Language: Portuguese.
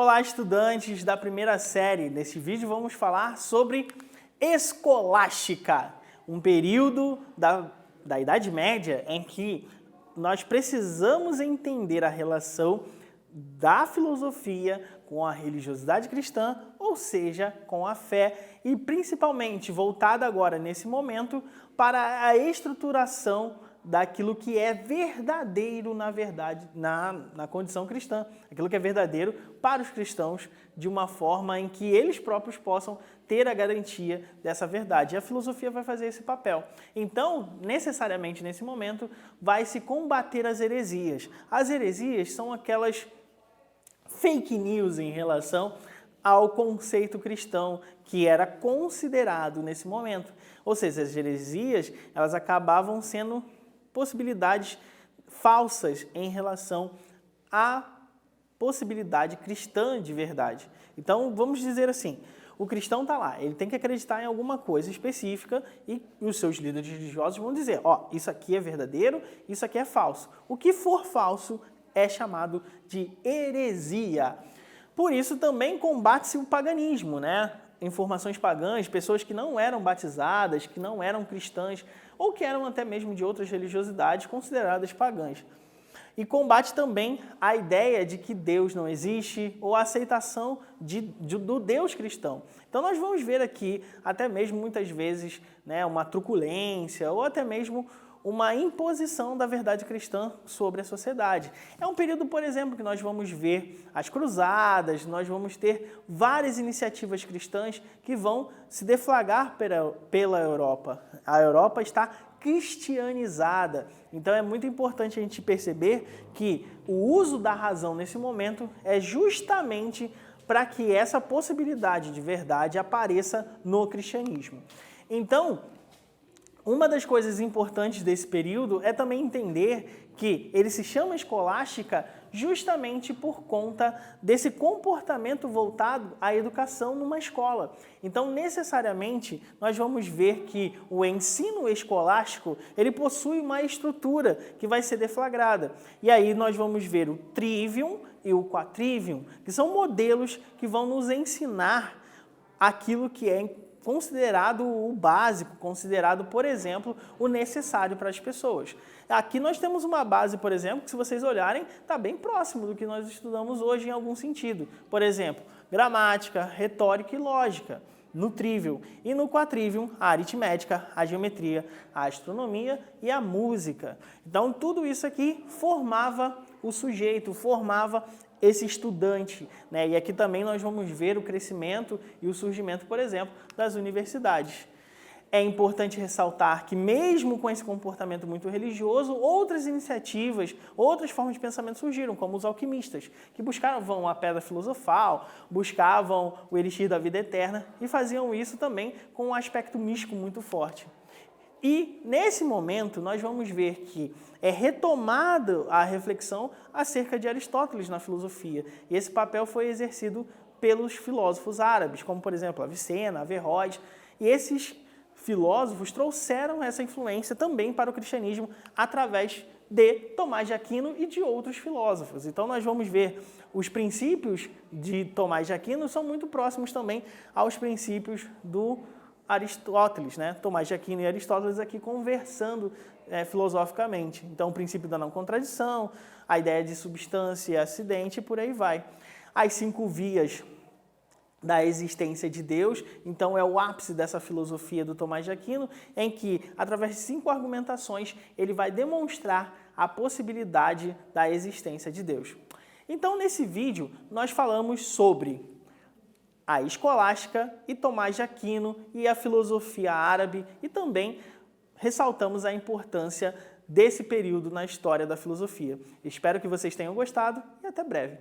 Olá, estudantes da primeira série. Neste vídeo vamos falar sobre escolástica, um período da Idade Média em que nós precisamos entender a relação da filosofia com a religiosidade cristã, ou seja, com a fé, e principalmente voltada agora nesse momento para a estruturação daquilo que é verdadeiro na verdade, na condição cristã, aquilo que é verdadeiro para os cristãos, de uma forma em que eles próprios possam ter a garantia dessa verdade. E a filosofia vai fazer esse papel. Então, necessariamente nesse momento, vai se combater as heresias. As heresias são aquelas fake news em relação ao conceito cristão que era considerado nesse momento. Ou seja, as heresias, elas acabavam sendo possibilidades falsas em relação à possibilidade cristã de verdade. Então, vamos dizer assim, o cristão está lá, ele tem que acreditar em alguma coisa específica e os seus líderes religiosos vão dizer, ó, isso aqui é verdadeiro, isso aqui é falso. O que for falso é chamado de heresia. Por isso também combate-se o paganismo, né? Informações pagãs, pessoas que não eram batizadas, que não eram cristãs, ou que eram até mesmo de outras religiosidades consideradas pagãs. E combate também a ideia de que Deus não existe, ou a aceitação do Deus cristão. Então nós vamos ver aqui, até mesmo muitas vezes, né, uma truculência, ou até mesmo uma imposição da verdade cristã sobre a sociedade. É um período, por exemplo, que nós vamos ver as cruzadas, nós vamos ter várias iniciativas cristãs que vão se deflagrar pela Europa. A Europa está cristianizada. Então é muito importante a gente perceber que o uso da razão nesse momento é justamente para que essa possibilidade de verdade apareça no cristianismo. Então, uma das coisas importantes desse período é também entender que ele se chama escolástica justamente por conta desse comportamento voltado à educação numa escola. Então, necessariamente, nós vamos ver que o ensino escolástico, ele possui uma estrutura que vai ser deflagrada. E aí nós vamos ver o trivium e o quatrivium, que são modelos que vão nos ensinar aquilo que é considerado o básico, considerado, por exemplo, o necessário para as pessoas. Aqui nós temos uma base, por exemplo, que se vocês olharem, está bem próximo do que nós estudamos hoje em algum sentido. Por exemplo, gramática, retórica e lógica, no trivium. E no quatrivium, a aritmética, a geometria, a astronomia e a música. Então, tudo isso aqui formava o sujeito, formava esse estudante, né? E aqui também nós vamos ver o crescimento e o surgimento, por exemplo, das universidades. É importante ressaltar que mesmo com esse comportamento muito religioso, outras iniciativas, outras formas de pensamento surgiram, como os alquimistas, que buscavam a pedra filosofal, buscavam o elixir da vida eterna e faziam isso também com um aspecto místico muito forte. E, nesse momento, nós vamos ver que é retomada a reflexão acerca de Aristóteles na filosofia. E esse papel foi exercido pelos filósofos árabes, como, por exemplo, Avicena, Averroes. E esses filósofos trouxeram essa influência também para o cristianismo através de Tomás de Aquino e de outros filósofos. Então, nós vamos ver os princípios de Tomás de Aquino são muito próximos também aos princípios do Aristóteles, né? Tomás de Aquino e Aristóteles aqui conversando filosoficamente. Então, o princípio da não contradição, a ideia de substância e acidente, e por aí vai. As 5 vias da existência de Deus, então é o ápice dessa filosofia do Tomás de Aquino, em que, através de 5 argumentações, ele vai demonstrar a possibilidade da existência de Deus. Então, nesse vídeo, nós falamos sobre a escolástica e Tomás de Aquino e a filosofia árabe e também ressaltamos a importância desse período na história da filosofia. Espero que vocês tenham gostado e até breve.